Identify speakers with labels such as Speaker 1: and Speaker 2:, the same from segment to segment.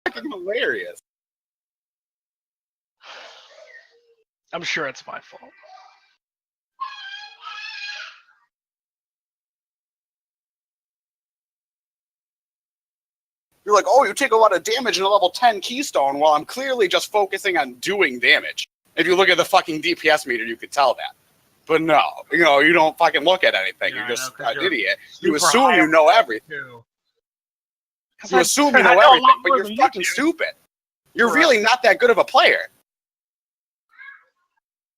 Speaker 1: fucking hilarious.
Speaker 2: I'm sure it's my fault.
Speaker 1: You're like, oh, you take a lot of damage in a level 10 Keystone, while I'm clearly just focusing on doing damage. If you look at the fucking DPS meter, you could tell that. But no, you don't fucking look at anything.
Speaker 2: Yeah,
Speaker 1: You're just
Speaker 2: an
Speaker 1: idiot. You assume you know everything. You assume you know everything, but you're fucking stupid. You're really not that good of a player.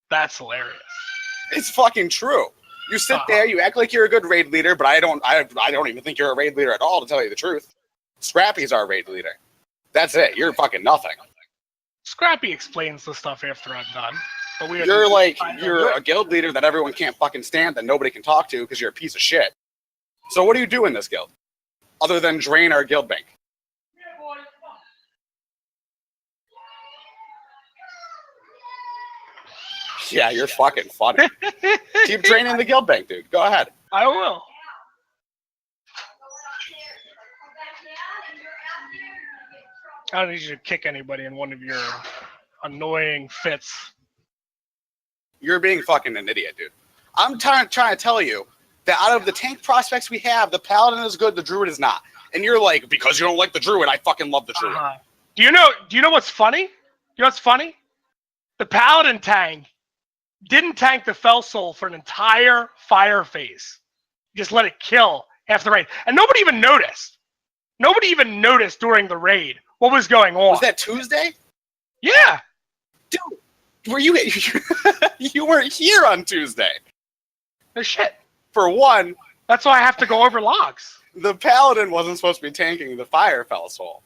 Speaker 2: That's hilarious.
Speaker 1: It's fucking true. You sit there, you act like you're a good raid leader, but I don't even think you're a raid leader at all, to tell you the truth. Scrappy's our raid leader. That's it. You're fucking nothing.
Speaker 2: Scrappy explains the stuff after I'm done. But
Speaker 1: you're a guild leader that everyone can't fucking stand, that nobody can talk to because you're a piece of shit. So what do you do in this guild? Other than drain our guild bank? Yeah, you're fucking funny. Keep draining the guild bank, dude. Go ahead.
Speaker 2: I will. I don't need you to kick anybody in one of your annoying fits.
Speaker 1: You're being fucking an idiot, dude. I'm trying to tell you that out of the tank prospects we have, the Paladin is good, the Druid is not. And you're like, because you don't like the Druid, I fucking love the Druid.
Speaker 2: Do you know what's funny? You know what's funny? The Paladin tank didn't tank the Fell Soul for an entire fire phase. Just let it kill half the raid. And nobody even noticed. Nobody even noticed during the raid what was going on.
Speaker 1: Was that Tuesday?
Speaker 2: Yeah.
Speaker 1: Dude, were you you weren't here on Tuesday.
Speaker 2: No shit.
Speaker 1: For one,
Speaker 2: that's why I have to go over logs.
Speaker 1: The Paladin wasn't supposed to be tanking the Fire Fell Soul.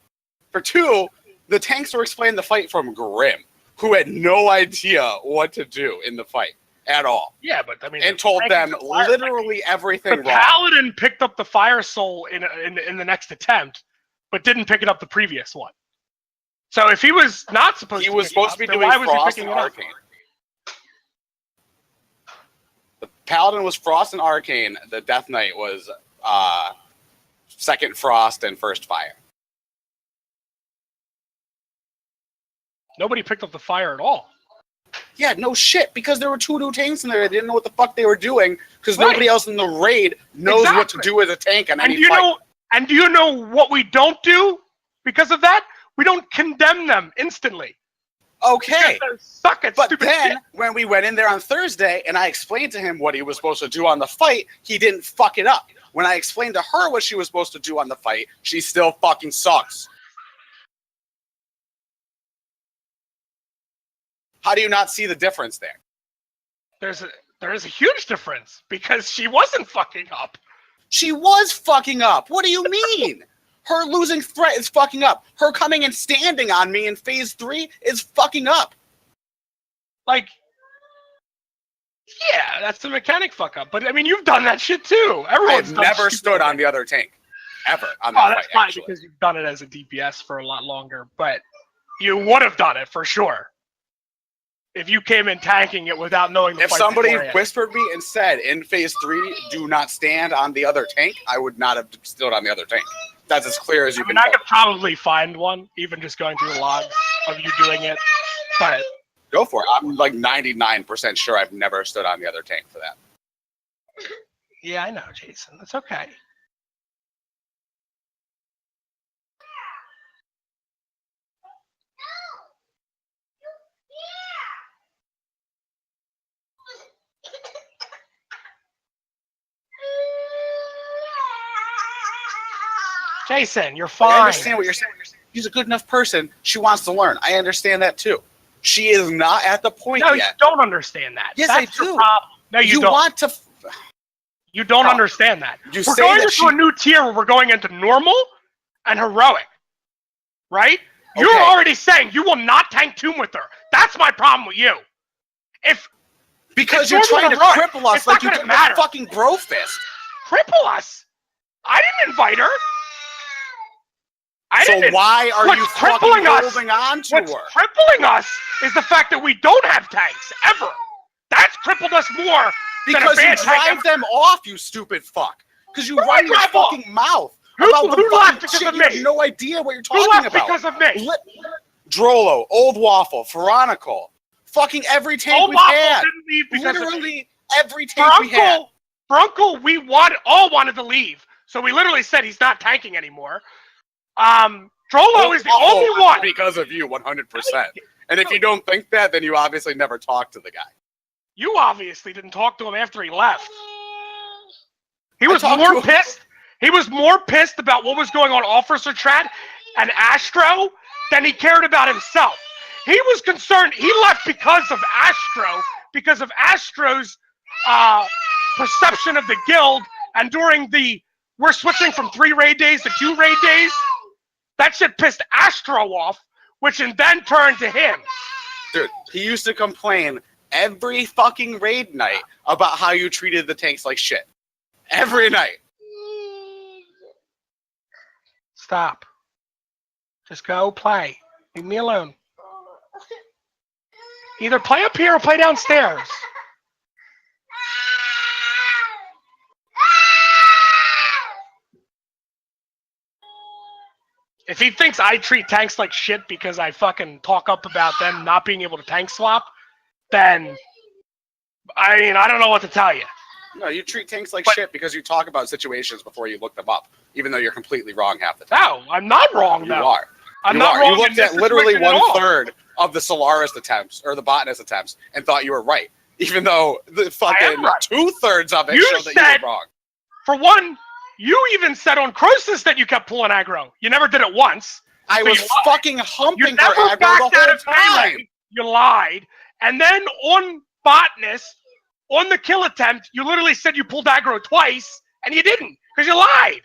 Speaker 1: For two, the tanks were explaining the fight from Grim, who had no idea what to do in the fight at all.
Speaker 2: Yeah, but I mean,
Speaker 1: and told them literally everything wrong.
Speaker 2: The Paladin picked up the Fire Soul in the next attempt, but didn't pick it up the previous one. So if he was not supposed to,
Speaker 1: he was supposed to be doing Frost and Arcane. The Paladin was Frost and Arcane. The Death Knight was second Frost and first Fire.
Speaker 2: Nobody picked up the Fire at all.
Speaker 1: Yeah, no shit, because there were two new tanks in there. They didn't know what the fuck they were doing, because nobody else in the raid knows what to do with a tank on any fight.
Speaker 2: And do you know what we don't do because of that? We don't condemn them instantly.
Speaker 1: Okay.
Speaker 2: Suck at
Speaker 1: but
Speaker 2: stupid
Speaker 1: then,
Speaker 2: shit.
Speaker 1: When we went in there on Thursday, and I explained to him what he was supposed to do on the fight, he didn't fuck it up. When I explained to her what she was supposed to do on the fight, she still fucking sucks. How do you not see the difference there?
Speaker 2: There is a huge difference, because she wasn't fucking up.
Speaker 1: She was fucking up. What do you mean? Her losing threat is fucking up. Her coming and standing on me in phase 3 is fucking up.
Speaker 2: Like, yeah, that's the mechanic fuck up. But I mean, you've done that shit too. Everyone's
Speaker 1: never stood on the other tank. Ever. On
Speaker 2: that that's fine, because you've done it as a DPS for a lot longer. But you would have done it for sure if you came in tanking it without knowing the
Speaker 1: fight. If somebody whispered me and said, in phase 3, do not stand on the other tank, I would not have stood on the other tank. That's as clear as you can.
Speaker 2: I could probably find one, even just going through the logs of you doing it. But
Speaker 1: go for it. I'm like 99% sure I've never stood on the other tank for that.
Speaker 2: Yeah, I know, Jason. That's okay. Jason, you're fine.
Speaker 1: I understand what you're saying. She's a good enough person. She wants to learn. I understand that too. She is not at the point yet.
Speaker 2: No, you don't understand that.
Speaker 1: Yes,
Speaker 2: That's
Speaker 1: I do.
Speaker 2: Your problem. No, you don't.
Speaker 1: Want to.
Speaker 2: You don't understand that.
Speaker 1: We're
Speaker 2: going into a new tier where we're going into normal and heroic. Right? Okay. You're already saying you will not tank Tomb with her. That's my problem with you.
Speaker 1: Because you're trying to cripple us like you did with fucking Brofist.
Speaker 2: Cripple us? I didn't invite her.
Speaker 1: So why are you fucking holding on to her?
Speaker 2: What's crippling us is the fact that we don't have tanks, ever. That's crippled us more
Speaker 1: because you drive them off, you stupid fuck. Because you run your fucking mouth about the
Speaker 2: who
Speaker 1: fucking
Speaker 2: left because
Speaker 1: shit.
Speaker 2: of
Speaker 1: You have
Speaker 2: me?
Speaker 1: no idea what you're
Speaker 2: Who
Speaker 1: talking
Speaker 2: left
Speaker 1: about.
Speaker 2: because of me?
Speaker 1: Drolo, Old Waffle, Veronical, fucking every tank
Speaker 2: Old
Speaker 1: we've
Speaker 2: Waffle
Speaker 1: had.
Speaker 2: didn't leave because of me.
Speaker 1: Literally every tank we had.
Speaker 2: For Uncle, we all wanted to leave. So we literally said he's not tanking anymore. Drolo is the only one.
Speaker 1: Because of you, 100%. And if you don't think that, then you obviously never talked to the guy.
Speaker 2: You obviously didn't talk to him after he left. He was
Speaker 1: talked
Speaker 2: more
Speaker 1: to him.
Speaker 2: pissed. He was more pissed about what was going on Officer Trad and Astro than he cared about himself. He was concerned. He left because of Astro's perception of the guild, and during we're switching from 3 raid days to 2 raid days. That shit pissed Astro off, which then turned to him.
Speaker 1: Dude, he used to complain every fucking raid night about how you treated the tanks like shit. Every night.
Speaker 2: Stop. Just go play. Leave me alone. Either play up here or play downstairs. If he thinks I treat tanks like shit because I fucking talk up about them not being able to tank swap, then, I mean, I don't know what to tell you.
Speaker 1: No, you treat tanks like shit because you talk about situations before you look them up, even though you're completely wrong half the time.
Speaker 2: No, I'm not wrong,
Speaker 1: You
Speaker 2: though.
Speaker 1: are.
Speaker 2: I'm not wrong.
Speaker 1: You looked
Speaker 2: in this
Speaker 1: at literally
Speaker 2: situation at all.
Speaker 1: 1/3 of the Solaris attempts, or the botanist attempts, and thought you were right, even though the fucking
Speaker 2: right.
Speaker 1: 2/3 of it
Speaker 2: You
Speaker 1: showed that
Speaker 2: said-
Speaker 1: you were wrong.
Speaker 2: For one, you even said on Croesus that you kept pulling aggro. You never did it once.
Speaker 1: I
Speaker 2: So
Speaker 1: was
Speaker 2: you lied.
Speaker 1: fucking
Speaker 2: You
Speaker 1: humping
Speaker 2: never
Speaker 1: for aggro
Speaker 2: backed
Speaker 1: the
Speaker 2: out
Speaker 1: whole
Speaker 2: of melee.
Speaker 1: time.
Speaker 2: You lied. And then on Botanist, on the kill attempt, you literally said you pulled aggro twice, and you didn't, because you lied.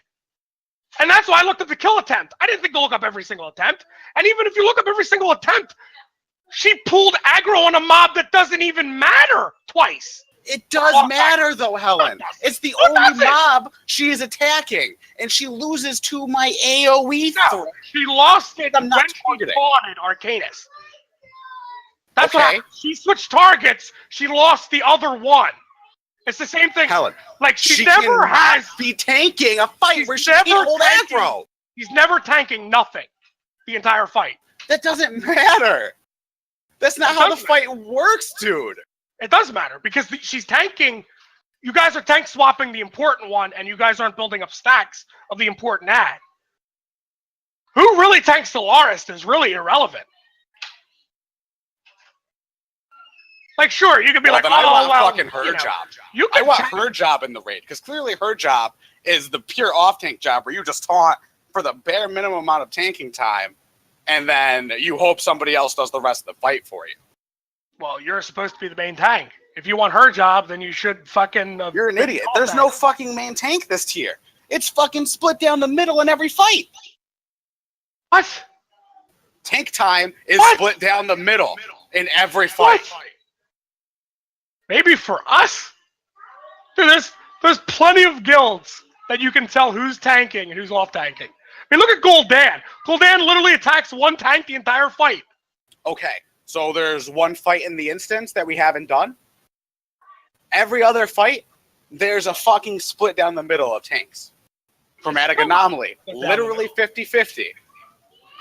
Speaker 2: And that's why I looked at the kill attempt. I didn't think to look up every single attempt. And even if you look up every single attempt, she pulled aggro on a mob that doesn't even matter twice.
Speaker 1: It does matter, though, Helen. It's the
Speaker 2: What
Speaker 1: only
Speaker 2: does it?
Speaker 1: mob she is attacking, and she loses to my AoE
Speaker 2: No,
Speaker 1: threat.
Speaker 2: she lost it
Speaker 1: I'm not
Speaker 2: when she
Speaker 1: targeting.
Speaker 2: taunted Arcanus. That's
Speaker 1: Okay.
Speaker 2: why she switched targets. She lost the other one. It's the same thing.
Speaker 1: Helen,
Speaker 2: Like she
Speaker 1: she
Speaker 2: never
Speaker 1: cannot
Speaker 2: has.
Speaker 1: be tanking a fight
Speaker 2: She's
Speaker 1: where she
Speaker 2: never
Speaker 1: can't hold
Speaker 2: tanking.
Speaker 1: aggro.
Speaker 2: He's never tanking nothing the entire fight.
Speaker 1: That doesn't matter. That's not
Speaker 2: It
Speaker 1: how the
Speaker 2: does
Speaker 1: fight works, dude.
Speaker 2: It does matter because she's tanking. You guys are tank swapping the important one, and you guys aren't building up stacks of the important ad. Who really tanks Solaris is really irrelevant. Like, sure, you could be
Speaker 1: Well,
Speaker 2: like,
Speaker 1: then I want
Speaker 2: well,
Speaker 1: fucking her
Speaker 2: you know,
Speaker 1: job.
Speaker 2: You
Speaker 1: I
Speaker 2: could
Speaker 1: want
Speaker 2: tank-
Speaker 1: her job in the raid, because clearly her job is the pure off-tank job where you just taunt for the bare minimum amount of tanking time, and then you hope somebody else does the rest of the fight for you.
Speaker 2: Well, you're supposed to be the main tank. If you want her job, then you should fucking.
Speaker 1: You're an idiot. There's no fucking main tank this tier. It's fucking split down the middle in every fight.
Speaker 2: What?
Speaker 1: Tank time is
Speaker 2: What?
Speaker 1: split down the middle in every fight.
Speaker 2: What? Maybe for us. Dude, there's plenty of guilds that you can tell who's tanking and who's off tanking. I mean, look at Gul'dan. Gul'dan literally attacks one tank the entire fight.
Speaker 1: Okay, so there's one fight in the instance that we haven't done. Every other fight, there's a fucking split down the middle of tanks. Chromatic Anomaly, literally 50-50.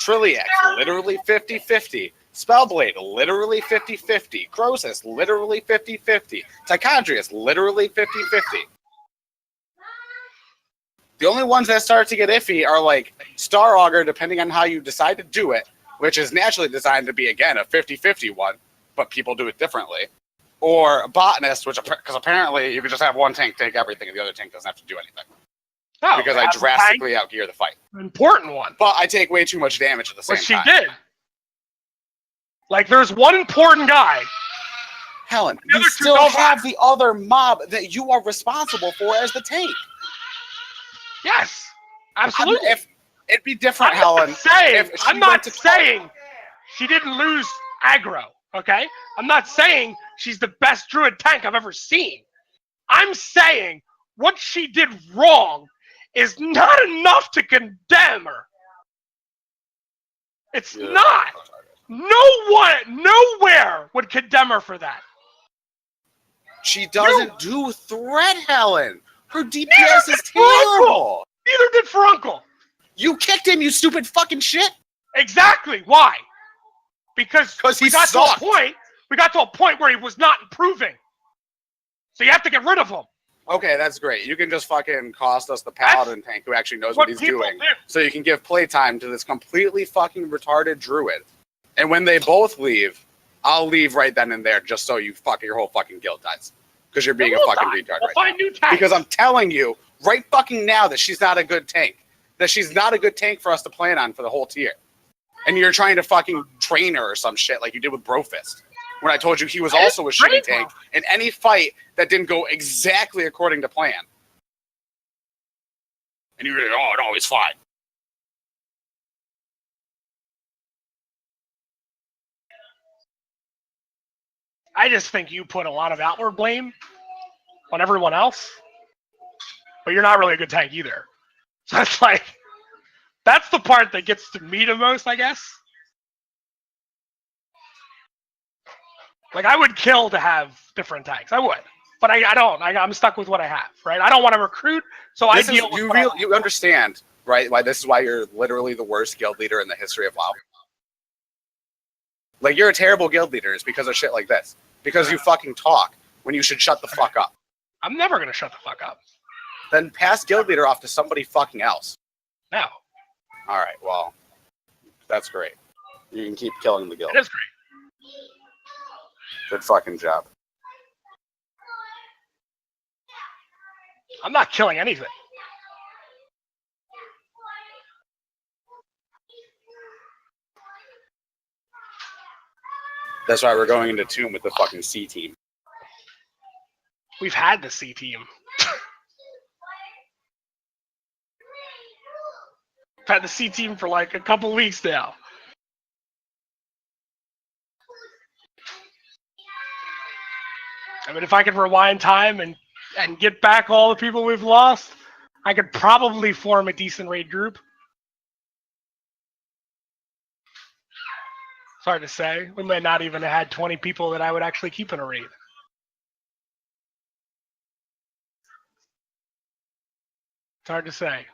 Speaker 1: Trilliax, literally 50-50. Spellblade, literally 50-50. Croesus, literally 50-50. Tichondrius, literally 50-50. The only ones that start to get iffy are like Star Augur, depending on how you decide to do it, which is naturally designed to be, again, a 50-50 one, but people do it differently. Or Botanist, which because apparently you can just have one tank take everything and the other tank doesn't have to do anything.
Speaker 2: No,
Speaker 1: Because I drastically outgear the fight.
Speaker 2: important one.
Speaker 1: But I take way too much damage at the same
Speaker 2: What she
Speaker 1: time.
Speaker 2: did. Like, there's one important guy.
Speaker 1: Helen,
Speaker 2: The
Speaker 1: you
Speaker 2: other two
Speaker 1: still
Speaker 2: don't
Speaker 1: have
Speaker 2: matter.
Speaker 1: the other mob that you are responsible for as the tank.
Speaker 2: Yes, absolutely.
Speaker 1: If it'd be different,
Speaker 2: I'm
Speaker 1: Helen.
Speaker 2: not saying,
Speaker 1: if she
Speaker 2: I'm not
Speaker 1: went to-
Speaker 2: saying she didn't lose aggro, okay? I'm not saying she's the best druid tank I've ever seen. I'm saying what she did wrong is not enough to condemn her. It's
Speaker 1: Yeah.
Speaker 2: not. No one, nowhere would condemn her for that.
Speaker 1: She doesn't do threat, Helen. Her DPS is
Speaker 2: Neither does
Speaker 1: terrible.
Speaker 2: Neither did Furunkel.
Speaker 1: You kicked him, you stupid fucking shit.
Speaker 2: Exactly. Why? Because
Speaker 1: he
Speaker 2: we got
Speaker 1: sucked.
Speaker 2: to a point. We got to a point where he was not improving. So you have to get rid of him.
Speaker 1: Okay, that's great. You can just fucking cost us the Paladin tank who actually knows what he's doing.
Speaker 2: Do.
Speaker 1: So you can give playtime to this completely fucking retarded druid. And when they both leave, I'll leave right then and there just so you your whole fucking guild dies. Because you're being a fucking retard
Speaker 2: we'll
Speaker 1: right
Speaker 2: find
Speaker 1: now.
Speaker 2: New tanks.
Speaker 1: Because I'm telling you right fucking now that she's not a good tank. That she's not a good tank for us to plan on for the whole tier. And you're trying to fucking train her or some shit like you did with Brofist. When I told you he was also a shitty tank in any fight that didn't go exactly according to plan. And you were like, oh, no, it's fine.
Speaker 2: I just think you put a lot of outward blame on everyone else, but you're not really a good tank either. So it's like, that's the part that gets to me the most, I guess. Like, I would kill to have different tanks. I would. But I don't. I'm stuck with what I have, right? I don't want to recruit, so I deal with
Speaker 1: you understand, right? Why this is why you're literally the worst guild leader in the history of WoW. Like, you're a terrible guild leader. It's because of shit like this. Because you fucking talk when you should shut the fuck up.
Speaker 2: I'm never going to shut the fuck up.
Speaker 1: Then pass guild leader off to somebody fucking else.
Speaker 2: No.
Speaker 1: All right, well, that's great. You can keep killing the guild.
Speaker 2: It is great.
Speaker 1: Good fucking job.
Speaker 2: I'm not killing anything.
Speaker 1: That's why we're going into Tomb with the fucking C team.
Speaker 2: We've had the C team. We've had the C team for like a couple weeks now. I mean, if I could rewind time and get back all the people we've lost, I could probably form a decent raid group. It's hard to say. We might not even have had 20 people that I would actually keep in a raid. It's hard to say.